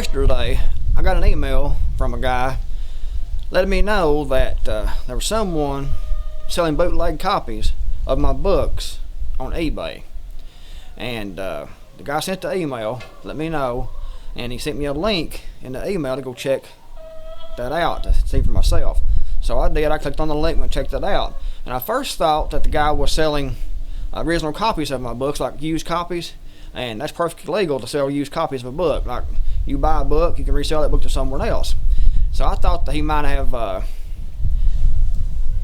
Yesterday, I got an email from a guy letting me know that there was someone selling bootleg copies of my books on eBay. And the guy sent the email, let me know, and he sent me a link in the email to go check that out to see for myself. So I did. I clicked on the link and checked it out. And I first thought that the guy was selling original copies of my books, like used copies. And that's perfectly legal to sell used copies of a book. Like, you buy a book, you can resell that book to someone else. So I thought that he might have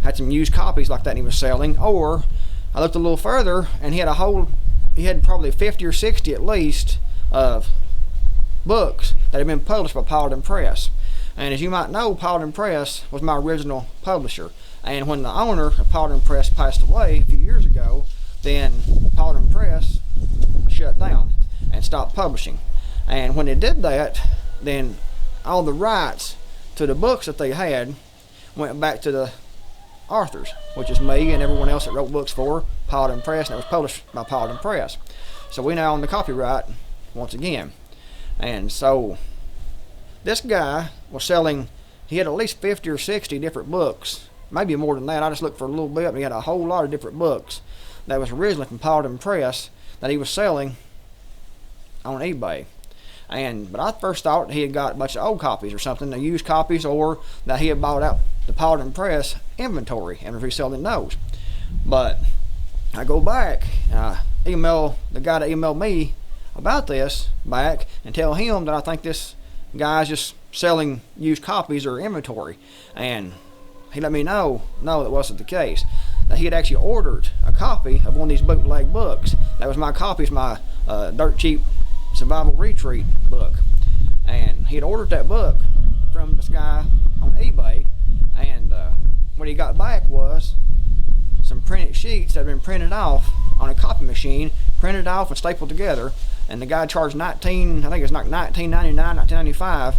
had some used copies like that he was selling. Or I looked a little further, and he had probably 50 or 60 at least of books that had been published by Paladin Press. And as you might know, Paladin Press was my original publisher. And when the owner of Paladin Press passed away a few years ago, then Paladin Press shut down and stopped publishing. And when they did that, then all the rights to the books that they had went back to the authors, which is me and everyone else that wrote books for Paladin Press, and it was published by Paladin Press. So we now own the copyright once again. And so this guy was selling, he had at least 50 or 60 different books, maybe more than that. I just looked for a little bit, but he had a whole lot of different books that was originally from Paladin Press that he was selling on eBay. But I first thought he had got a bunch of old copies or something, the used copies, or that he had bought out the Paladin Press inventory and was reselling those. But I go back, email the guy that emailed me about this back and tell him that I think this guy's just selling used copies or inventory. And he let me know, no, that wasn't the case. That he had actually ordered a copy of one of these bootleg books. That was my copy, it's my dirt cheap survival retreat book. And he had ordered that book from this guy on eBay, and what he got back was some printed sheets that had been printed off on a copy machine, printed off and stapled together, and the guy charged $19.99, $19.95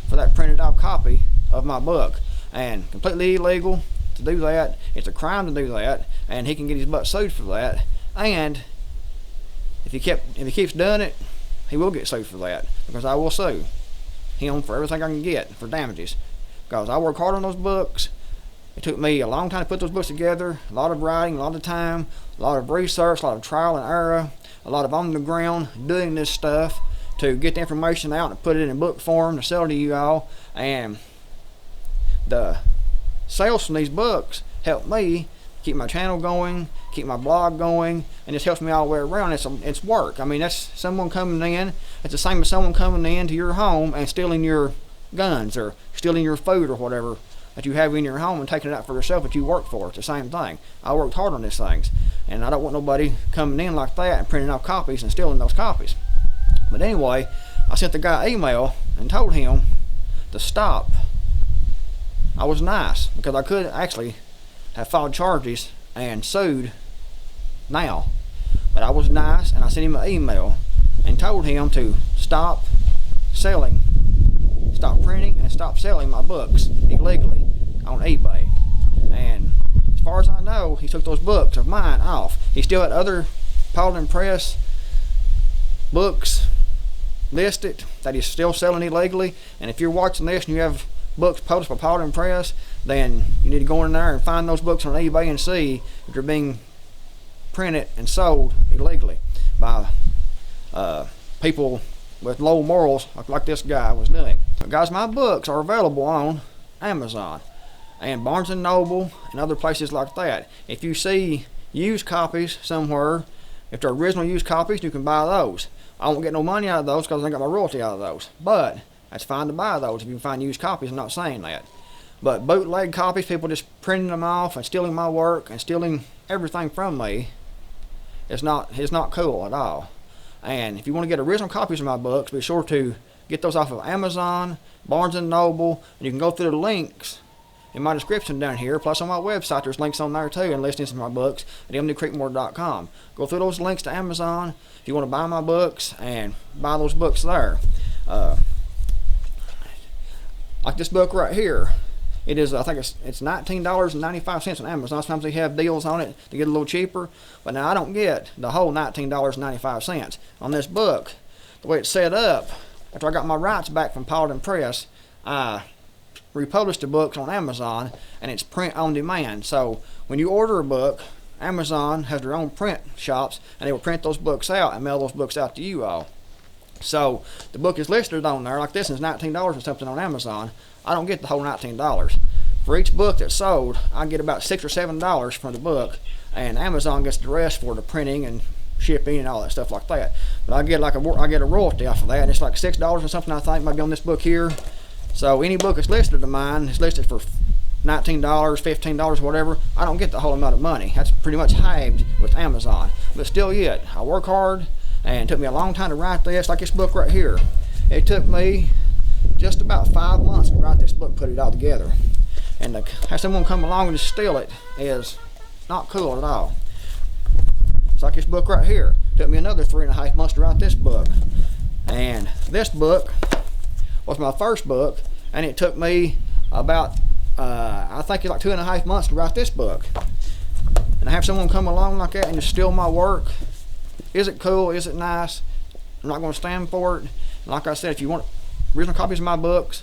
for that printed out copy of my book. And completely illegal to do that. It's a crime to do that, and he can get his butt sued for that. And if he keeps doing it, he will get sued for that, because I will sue him for everything I can get for damages. Because I work hard on those books. It took me a long time to put those books together, a lot of writing, a lot of time, a lot of research, a lot of trial and error, a lot of on the ground doing this stuff to get the information out and put it in book form to sell to you all. And the sales from these books help me keep my channel going, keep my blog going, and it helps me all the way around. It's work. I mean, that's someone coming in. It's the same as someone coming into your home and stealing your guns or stealing your food or whatever that you have in your home and taking it out for yourself that you work for. It's the same thing. I worked hard on these things, and I don't want nobody coming in like that and printing out copies and stealing those copies. But anyway, I sent the guy an email and told him to stop. I was nice, because I could actually have filed charges and sued now. But I was nice, and I sent him an email and told him to stop printing and stop selling my books illegally on eBay. And as far as I know, he took those books of mine off. He still had other Paladin Press books listed that he's still selling illegally. And if you're watching this and you have books published by Paladin Press, then you need to go in there and find those books on eBay and see if they're being printed and sold illegally by people with low morals like this guy was doing. But guys, my books are available on Amazon and Barnes & Noble and other places like that. If you see used copies somewhere, if they're original used copies, you can buy those. I won't get no money out of those because I got my royalty out of those. But that's fine to buy those if you can find used copies. I'm not saying that. But bootleg copies, people just printing them off and stealing my work and stealing everything from me, it's not cool at all. And if you want to get original copies of my books, be sure to get those off of Amazon, Barnes & Noble, and you can go through the links in my description down here. Plus on my website, there's links on there too, and listings to my books at mdcreekmore.com. Go through those links to Amazon if you want to buy my books, and buy those books there. Like this book right here. It is, I think it's $19.95 on Amazon. Sometimes they have deals on it to get a little cheaper. But now I don't get the whole $19.95 on this book. The way it's set up, after I got my rights back from Paladin Press, I republished the books on Amazon, and it's print on demand. So when you order a book, Amazon has their own print shops, and they will print those books out and mail those books out to you all. So the book is listed on there, like this is $19 or something on Amazon. I don't get the whole $19. For each book that's sold, I get about $6 or $7 for the book, and Amazon gets the rest for the printing and shipping and all that stuff like that. But I get a royalty off of that, and it's like $6 or something, I think, maybe on this book here. So any book that's listed of mine is listed for $19, $15, whatever. I don't get the whole amount of money. That's pretty much halved with Amazon. But still yet, I work hard, and it took me a long time to write this, like this book right here. It took me just about 5 months to write this book, put it all together. And to have someone come along and just steal it is not cool at all. It's like this book right here. It took me another 3.5 months to write this book. And this book was my first book, and it took me about, I think it's like 2.5 months to write this book. And to have someone come along like that and just steal my work, is it cool? Is it nice? I'm not going to stand for it. And like I said, if you want original copies of my books,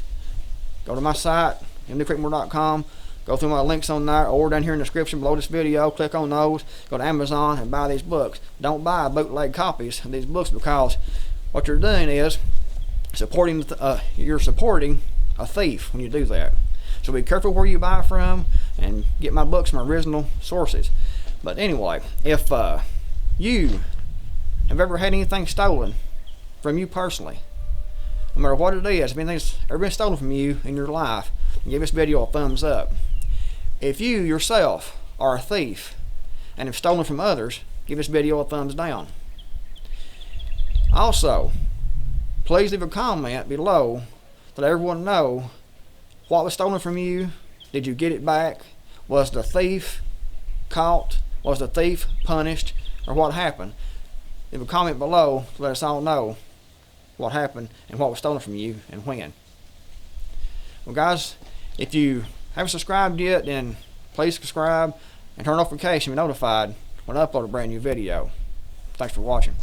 go to my site, Creekmore.com. Go through my links on there, or down here in the description below this video. Click on those. Go to Amazon and buy these books. Don't buy bootleg copies of these books, because what you're doing is you're supporting a thief when you do that. So be careful where you buy from, and get my books from original sources. But anyway, if you have ever had anything stolen from you personally, no matter what it is, if anything's ever been stolen from you in your life, give this video a thumbs up. If you yourself are a thief and have stolen from others, give this video a thumbs down. Also, please leave a comment below to let everyone know what was stolen from you. Did you get it back? Was the thief caught? Was the thief punished? Or what happened? Leave a comment below to let us all know what happened and what was stolen from you and when. Well guys, if you haven't subscribed yet, then please subscribe and turn on notifications to be notified when I upload a brand new video. Thanks for watching.